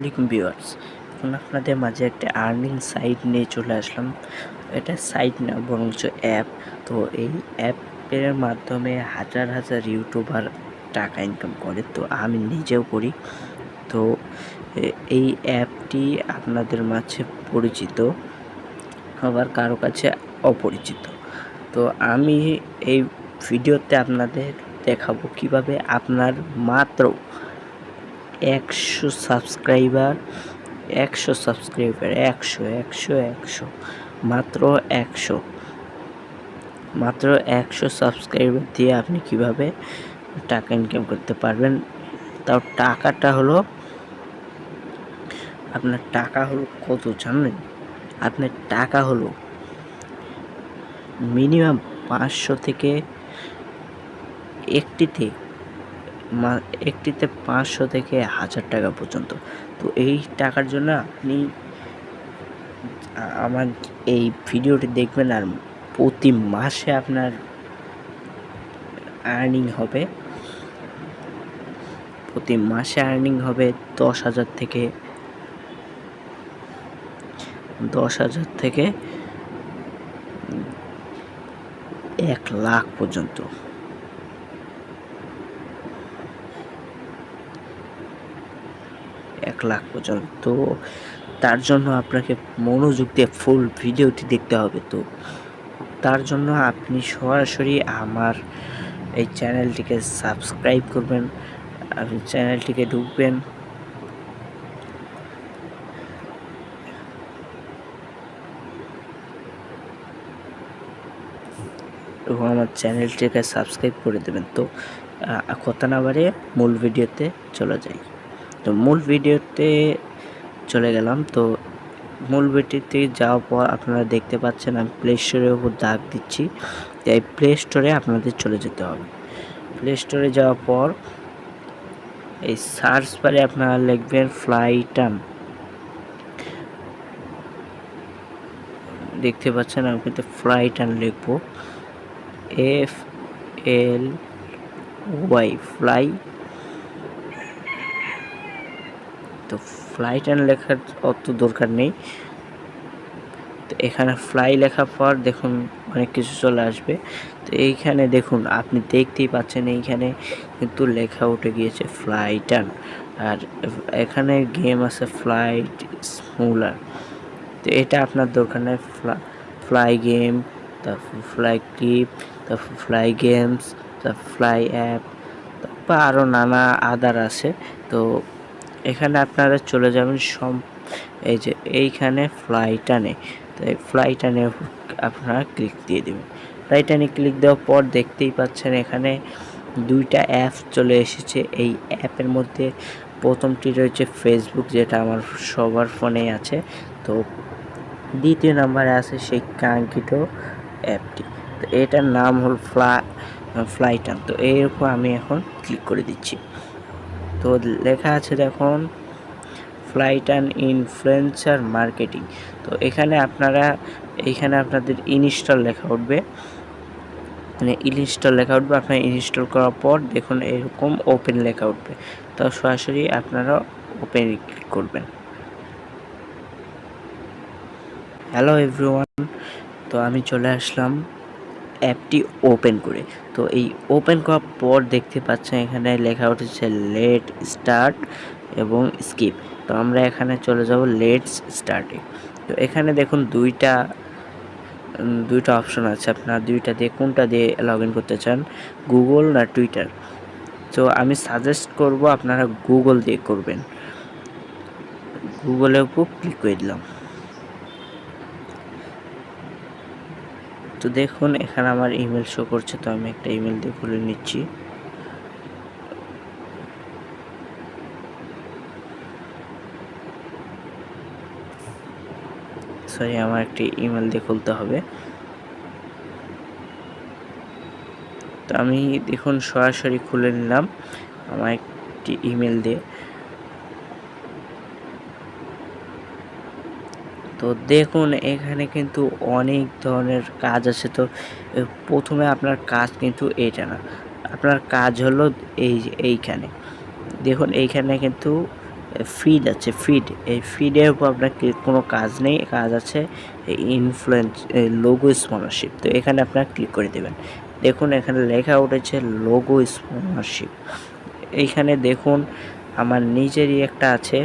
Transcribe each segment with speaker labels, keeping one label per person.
Speaker 1: আসসালামাইকুম ভিউয়ার্স, এখন আপনাদের মাঝে একটা আর্নিং সাইট নিয়ে চলে আসলাম। এটা সাইট না বরঞ্চ অ্যাপ। তো এই অ্যাপের মাধ্যমে হাজার হাজার ইউটিউবার টাকা ইনকাম করে, তো আমি নিজেও করি। তো এই অ্যাপটি আপনাদের মাঝে পরিচিত, আবার কারো কাছে অপরিচিত। তো আমি এই ভিডিওতে আপনাদের দেখাবো কিভাবে আপনার মাত্র 100 সাবস্ক্রাইবার 100 মাত্র 100 সাবস্ক্রাইবার দিয়ে আপনি কিভাবে টাকা ইনকাম করতে পারবেন। তাও আপনার টাকা হলো কত জানেন? আপনার টাকা হলো মিনিমাম 500 থেকে একটিতে 500 থেকে 1000 টাকা পর্যন্ত। তো এই টাকার জন্য আপনি আমার এই ভিডিওটি দেখবেন, আর প্রতি মাসে আপনার আর্নিং হবে 10,000 থেকে 1,00,000 পর্যন্ত। তো তার জন্য আপনাকে মনোযোগ দিয়ে ফুল ভিডিওটি দেখতে হবে। তো তার জন্য আপনি সরাসরি আমার এই চ্যানেলটিকে সাবস্ক্রাইব করবেন, আর চ্যানেলটিকে ঢুকবেন। এবং আমার চ্যানেলটিকে সাবস্ক্রাইব করে দেবেন। তো কথা না বাড়িয়ে মূল ভিডিওতে চলে যাই। তো মূল ভিডিওতে চলে গেলাম। তো মূল ভিডিওতে যাওয়ার পর আপনারা দেখতে পাচ্ছেন আমি প্লে স্টোরের উপর দাগ দিচ্ছি। এই প্লে স্টোরে আপনাদের চলে যেতে হবে। প্লে স্টোরে যাওয়ার পর এই সার্চ বারে আপনারা লিখবেন ফ্লাইটান। দেখতে পাচ্ছেন আমি কিন্তু ফ্লাইটান লিখবো, FLY ফ্লাই। তো ফ্লাইটান লেখার অত দরকার নেই। তো এখানে ফ্লাই লেখার পর দেখুন অনেক কিছু চলে আসবে। তো এইখানে দেখুন, আপনি দেখতেই পাচ্ছেন এইখানে কিন্তু লেখা উঠে গিয়েছে ফ্লাইটান। আর এখানে গেম আছে ফ্লাইট স্মুলার। তো এটা আপনার দরকার নেই। ফ্লাই গেম, তারপর ফ্লাই ক্লিপ, তারপর ফ্লাই গেমস, তারপর ফ্লাই অ্যাপ, তারপর আরও নানা আদার আছে। তো এখানে আপনারা চলে যাবেন এই যে এইখানে ফ্লাইটানে। তো এই ফ্লাইটানে আপনারা ক্লিক দিয়ে দেবেন। ফ্লাইটানে ক্লিক দেওয়ার পর দেখতেই পাচ্ছেন এখানে দুইটা অ্যাপ চলে এসেছে। এই অ্যাপের মধ্যে প্রথমটি রয়েছে ফেসবুক, যেটা আমার সবার ফোনেই আছে। তো দ্বিতীয় নাম্বারে আছে সেই কাঙ্ক্ষিত অ্যাপটি। তো এটার নাম হল ফ্লাইটান। তো এর উপর আমি এখন ক্লিক করে দিচ্ছি। তো লেখা আছে দেখুন ফ্লাইটান ইনফ্লুয়েন্সার মার্কেটিং। তো এখানে আপনাদের ইনস্টল লেখা উঠবে, আপনার ইনস্টল করার পর দেখুন এরকম ওপেন লেখা উঠবে। তো সরাসরি আপনারা ওপেন ক্লিক করবেন। হ্যালো এভরিওয়ান, তো আমি চলে আসলাম অ্যাপটি ওপেন করে। তো এই ওপেন করার পর দেখতে পাচ্ছেন এখানে লেখা উঠেছে লেট স্টার্ট এবং স্কিপ। তো আমরা এখানে চলে যাব লেটস স্টার্টে। তো এখানে দেখুন দুইটা অপশন আছে, আপনার দুইটা দিয়ে কোনটা দিয়ে লগ ইন করতে চান, গুগল না টুইটার। তো আমি সাজেস্ট করব আপনারা গুগল দিয়ে করবেন। গুগলের উপর ক্লিক করে দিলাম। তো দেখুন এখানে আমার ইমেল শো করছে, তো আমি একটা ইমেল দিয়ে খুলে নিচ্ছি। সরি, আমার একটি ইমেল দিয়ে খুলতে হবে। তো আমি দেখুন সরাসরি খুলে নিলাম আমার একটি ইমেল দিয়ে। তো দেখুন এখানে কিন্তু অনেক ধরনের কাজ আছে। তো প্রথমে আপনার কাজ কিন্তু এটা না, আপনার কাজ হলো এইখানে দেখুন এইখানে কিন্তু ফিড আছে, ফিড, এই ফিডের উপর আপনার কোনো কাজ নেই, কাজ আছে ইনফ্লুয়েন্স লোগো স্পন্সরশিপ। তো এখানে আপনার ক্লিক করে দেবেন। দেখুন এখানে লেখা উঠেছে লোগো স্পন্সরশিপ। এইখানে দেখুন আমার নিজেরই একটা আছে,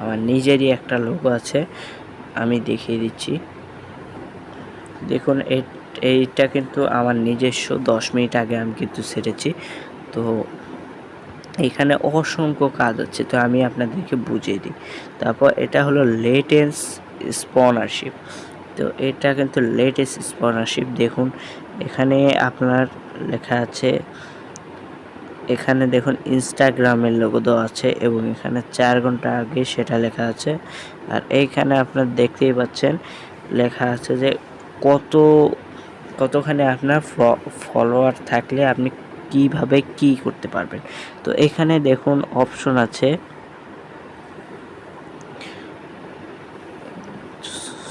Speaker 1: আমার নিজেরই একটা লোগো আছে, আমি দেখিয়ে দিচ্ছি। দেখুন এইটা কিন্তু আমার নিজস্ব, 10 মিনিট আগে আমি কিন্তু ছেড়েছি। তো এখানে অসংখ্য কাজ আছে, তো আমি আপনাদেরকে বুঝিয়ে দিই। তারপর এটা হলো লেটেস্ট স্পন্সরশিপ। তো এটা কিন্তু লেটেস্ট স্পন্সরশিপ। দেখুন এখানে আপনার লেখা আছে, এখানে দেখুন ইনস্টাগ্রামের লোগো দেওয়া আছে এবং এখানে 4 ঘন্টা আগে সেটা লেখা আছে। আর এইখানে আপনার দেখতেই পাচ্ছেন লেখা আছে যে কতখানি আপনার ফলোয়ার থাকলে আপনি কিভাবে কি করতে পারবেন। তো এখানে দেখুন অপশন আছে।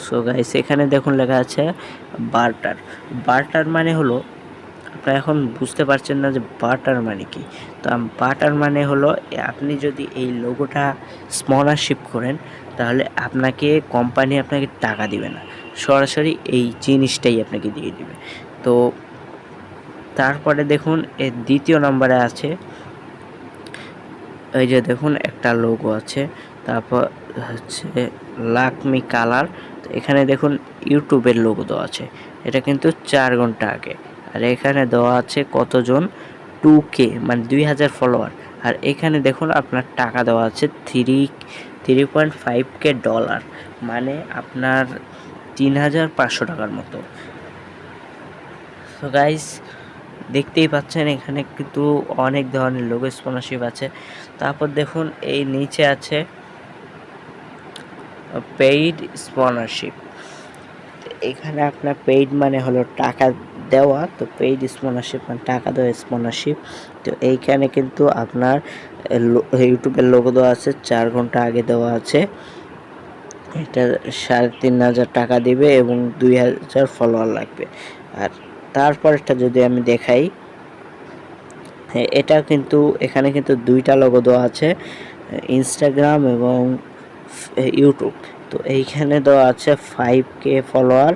Speaker 1: সো গাইস এখানে দেখুন লেখা আছে বার্টার। বার্টার মানে হলো, আপনারা এখন বুঝতে পারছেন না যে বার্টার মানে কি। তো বার্টার মানে হলো আপনি যদি এই লোগোটা স্পন্সরশিপ করেন তাহলে আপনাকে কোম্পানি আপনাকে টাকা দিবে না, সরাসরি এই জিনিসটাই আপনাকে দিয়ে দিবে। তো তারপরে দেখুন এর দ্বিতীয় নম্বরে আছে, এই যে দেখুন একটা লোগো আছে, তারপর হচ্ছে লাকমি কালার। তো এখানে দেখুন ইউটিউবের লোগো দেওয়া আছে, এটা কিন্তু 4 ঘন্টা আগে। আর এখানে দেওয়া আছে কতজন, 2K মানে 2000 ফলোয়ার। আর এখানে দেখুন আপনার টাকা দেওয়া আছে 3.5K ডলার, মানে আপনার 3500 টাকার মতো। তো গাইস দেখতেই পাচ্ছেন এখানে কিন্তু অনেক ধরনের লোগো স্পন্সরশিপ আছে। তারপর দেখুন এই নিচে আছে পেইড স্পন্সরশিপ। এখানে আপনার পেইড মানে হলো টাকা দেওয়া, তো পেইড স্পন্সরশিপ মানে টাকা দেওয়া স্পন্সরশিপ। তো এইখানে কিন্তু আপনার ইউটিউবের লোগো দেওয়া আছে, 4 ঘন্টা আগে দেওয়া আছে, এটা 3500 টাকা দিবে এবং 2000 ফলোয়ার লাগবে। আর তারপরটা যদি আমি দেখাই, এটা কিন্তু এখানে কিন্তু 2টা লোগো দেওয়া আছে, ইনস্টাগ্রাম এবং ইউটিউব। তো এইখানে দেওয়া আছে 5K ফলোয়ার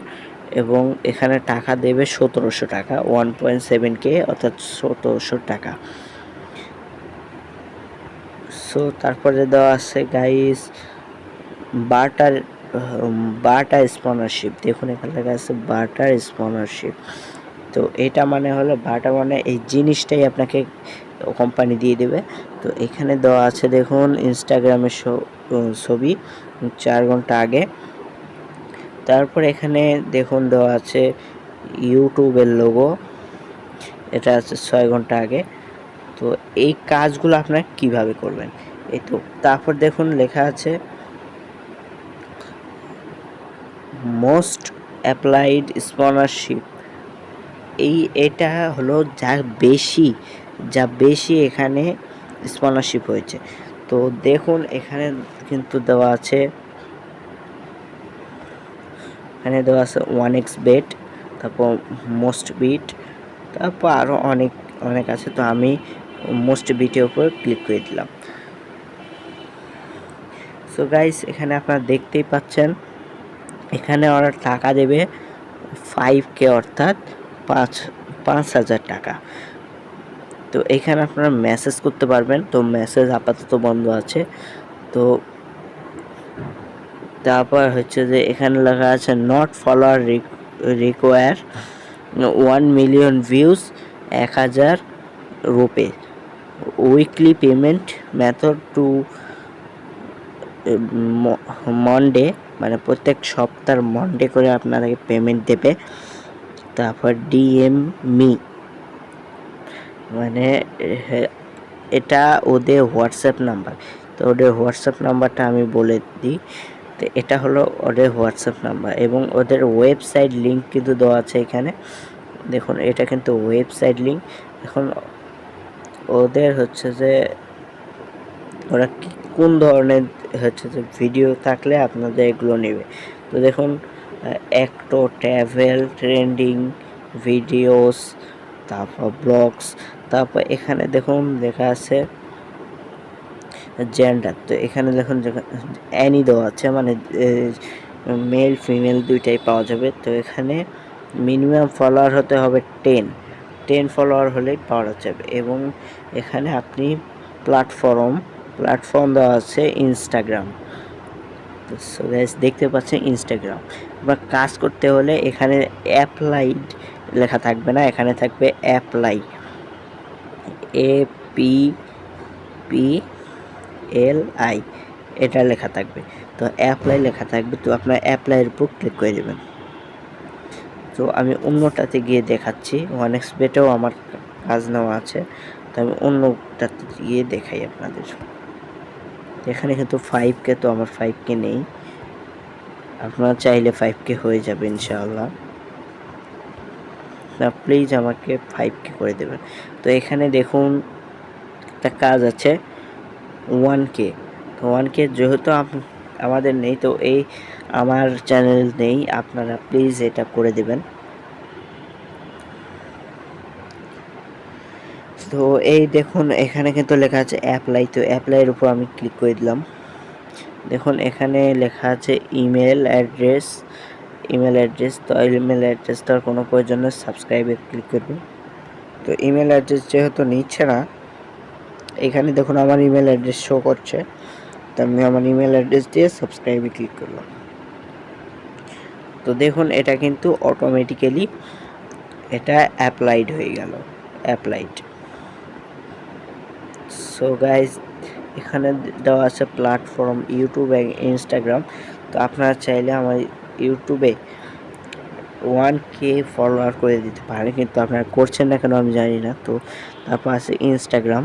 Speaker 1: এবং এখানে টাকা দেবে 1700 টাকা, 1.7K অর্থাৎ 1700 টাকা। সো তারপরে দেওয়া আছে গাইস বার্টার, বার্টার স্পন্সরশিপ। দেখুন এখানে লেখা আছে বার্টার স্পন্সরশিপ। তো এটা মানে হলো বার্টার মানে এই জিনিসটাই আপনাকে কোম্পানি দিয়ে দেবে। তো এখানে দেওয়া আছে দেখুন ইনস্টাগ্রামের ছবি 4 ঘন্টা আগে। তারপর এখানে দেখুন দেওয়া আছে ইউটিউবের লোগো, এটা আছে 6 ঘন্টা আগে। তো এই কাজগুলো আপনারা কিভাবে করবেন, এই তো। তারপর দেখুন লেখা আছে মোস্ট অ্যাপ্লাইড স্পন্সরশিপ। এটা হলো যা বেশি এখানে স্পন্সরশিপ হয়েছে। তো দেখুন এখানে কিন্তু দেওয়া আছে, এখানে দেওয়া আছে 1xbet, তারপর মোস্ট বিট, তারপর আরও অনেক আছে। তো আমি মোস্ট বিটের উপর ক্লিক করে দিলাম। সো গাইস এখানে আপনারা দেখতেই পাচ্ছেন এখানে ওরা টাকা দেবে 5K অর্থাৎ 5,000 টাকা। তো এখানে আপনারা মেসেজ করতে পারবেন, তো মেসেজ আপাতত বন্ধ আছে। তো তারপর হচ্ছে যে এখানে লেখা আছে not follower require 1 million views 1000 রুপে, weekly payment method to Monday, মানে প্রত্যেক সপ্তাহ মনডে করে আপনাদেরকে পেমেন্ট দেবে। তারপর ডিএমমি মানে এটা ওদের হোয়াটসঅ্যাপ নাম্বার। তো ওদের হোয়াটসঅ্যাপ নাম্বারটা আমি বলে দিই। তো এটা হলো ওদের হোয়াটসঅ্যাপ নাম্বার এবং ওদের ওয়েবসাইট লিঙ্ক কিন্তু দেওয়া আছে এখানে। দেখুন এটা কিন্তু ওয়েবসাইট লিঙ্ক। এখন ওদের হচ্ছে যে ওরা কোন ধরনের হচ্ছে যে ভিডিও থাকলে আপনাদের এগুলো নেবে। তো দেখুন অ্যাক্টো ট্রাভেল ট্রেন্ডিং ভিডিওস, তারপর ব্লগস, তারপর এখানে দেখুন লেখা আছে জেন্ডার। তো এখানে দেখুন অ্যানি দেওয়া আছে, মানে মেল ফিমেল দুইটাই পাওয়া যাবে। তো এখানে মিনিমাম ফলোয়ার হতে হবে 10 ফলোয়ার হলেই পাওয়া যাবে। এবং এখানে আপনি প্ল্যাটফর্ম দেওয়া আছে ইনস্টাগ্রাম। তো সো গাইস দেখতে পাচ্ছেন ইনস্টাগ্রাম। বা কাজ করতে হলে এখানে অ্যাপ্লাইড লেখা থাকবে না, এখানে থাকবে অ্যাপ্লাই, APPLI, এটা লেখা থাকবে। তো অ্যাপ্লাই লেখা থাকবে, তো আপনার অ্যাপ্লাইয়ের উপর ক্লিক করে দেবেন। তো আমি অন্যটাতে গিয়ে দেখাচ্ছি, OneXBet-এও আমার কাজ নেওয়া আছে, তো আমি অন্যটাতে গিয়ে দেখাই আপনাদের। এখানে কিন্তু 5K, তো আমার 5K নেই, আপনারা চাইলে 5K হয়ে যাবে ইনশাআল্লাহ। না প্লিজ আমাকে 5K করে দেবেন। তো এখানে দেখুন একটা কাজ আছে 1K। তো 1K যেহেতু আমাদের নেই, তো এই আমার চ্যানেল নেই, আপনারা প্লিজ এটা করে দেবেন। তো এই দেখুন এখানে কিন্তু লেখা আছে অ্যাপ্লাই, তো অ্যাপ্লাইয়ের উপর আমি ক্লিক করে দিলাম। দেখুন এখানে লেখা আছে ইমেল অ্যাড্রেস। তো ইমেল অ্যাড্রেসটার কোনো প্রয়োজন নেই, সাবস্ক্রাইবে ক্লিক করব। তো ইমেল অ্যাড্রেস যেহেতু নিচ্ছে না, এখানে দেখুন আমার ইমেল অ্যাড্রেস শো করছে, তো আমি আমার ইমেল অ্যাড্রেস দিয়ে সাবস্ক্রাইবে ক্লিক করলাম। তো দেখুন এটা কিন্তু অটোমেটিক্যালি এটা অ্যাপ্লাইড হয়ে গেল, অ্যাপ্লাইড। সো গাইজ এখানে দেওয়া আছে প্ল্যাটফর্ম ইউটিউব এবং ইনস্টাগ্রাম। তো আপনারা চাইলে আমার ইউটিউবে 1K ফলোয়ার করে দিতে পারেন, কিন্তু আপনারা করছেন না কেন আমি জানি না। তো তারপর আছে ইনস্টাগ্রাম।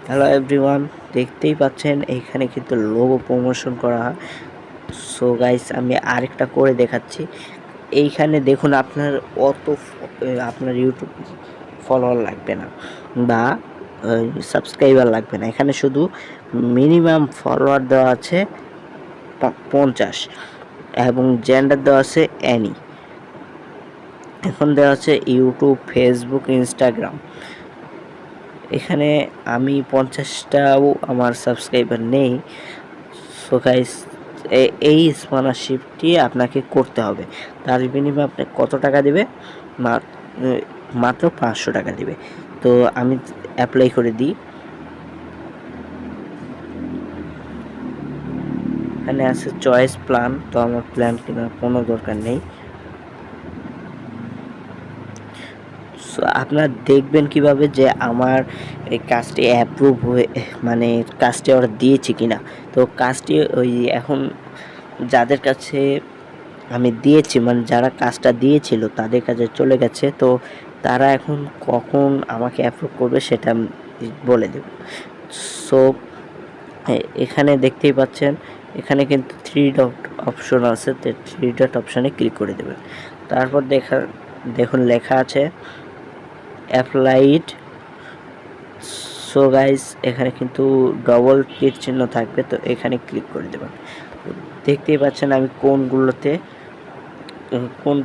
Speaker 1: হ্যালো এভরিওয়ান, দেখতেই পাচ্ছেন এইখানে কিন্তু লোগো প্রমোশন করা হয়। সো গাইস আমি আরেকটা করে দেখাচ্ছি। এইখানে দেখুন আপনার ইউটিউব ফলোয়ার লাগবে না বা সাবস্ক্রাইবার লাগবে না, এখানে শুধু মিনিমাম ফলোয়ার দেওয়া আছে 50 এবং জেন্ডার দেওয়া আছে অ্যানি। এখন দেওয়া আছে ইউটিউব, ফেসবুক, ইনস্টাগ্রাম। এখানে আমি 50টাও আমার সাবস্ক্রাইবার নেই। সো গাইস এই স্পন্সরশিপটি আপনাকে করতে হবে। তার বিনিময়ে আপনি কত টাকা দিবে? মাত্র 500 টাকা দিবে। তো আমি অ্যাপ্লাই করে দিই। এখানে আছে চয়েস প্ল্যান, তো আমার প্ল্যান কেনার কোনো দরকার নেই। সো আপনারা দেখবেন কিভাবে যে আমার এই কাজটি অ্যাপ্রুভ হয়ে, মানে কাজটি ওরা দিয়েছে কিনা। তো কাজটি ওই এখন যাদের কাছে আমি দিয়েছি, মানে যারা কাজটা দিয়েছিল তাদের কাছে চলে গেছে। তো তারা এখন কখন আমাকে অ্যাপ্রুভ করবে সেটা আমি বলে দেব। সো এখানে দেখতেই পাচ্ছেন এখানে কিন্তু 3 ডট অপশন আছে, তো 3 ডট অপশনে ক্লিক করে দেবেন। তারপর দেখুন লেখা আছে অ্যাপ্লাইড। সো গাইস এখানে কিন্তু ডবল টিক চিহ্ন থাকবে, তো এখানে ক্লিক করে দেবেন। দেখতেই পাচ্ছেন আমি কোনগুলোতে কোন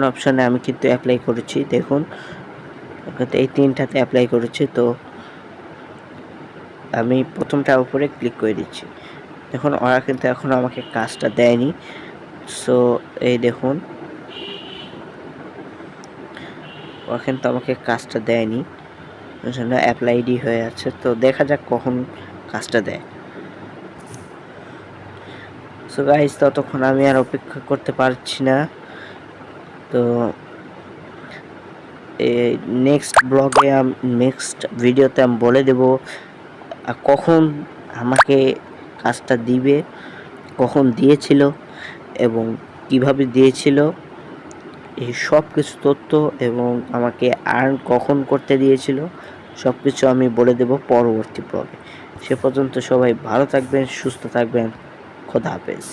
Speaker 1: অপশনে আমি কিন্তু অ্যাপ্লাই করেছি। দেখুন এই 3টাতে অ্যাপ্লাই করেছি। তো আমি প্রথমটার উপরে ক্লিক করে দিচ্ছি। দেখুন ওরা কিন্তু এখন আমাকে কাজটা দেয়নি। সো এই দেখুন ওরা কিন্তু আমাকে কাজটা দেয়নি, ওই জন্য অ্যাপ্লাইডই হয়ে আছে। তো দেখা যাক কখন কাজটা দেয়। সো গাইস ততক্ষণ আমি আর অপেক্ষা করতে পারছি না। তো নেক্সট ভিডিওতে আমি বলে দেব কখন আমাকে কাজটা দিবে, কখন দিয়েছিল এবং কিভাবে দিয়েছিল, এই সব কিছু তথ্য এবং আমাকে আর্ন কখন করতে দিয়েছিল সব কিছু আমি বলে দেব পরবর্তী ব্লগে। সে পর্যন্ত সবাই ভালো থাকবেন, সুস্থ থাকবেন। খোদা হাফেজ।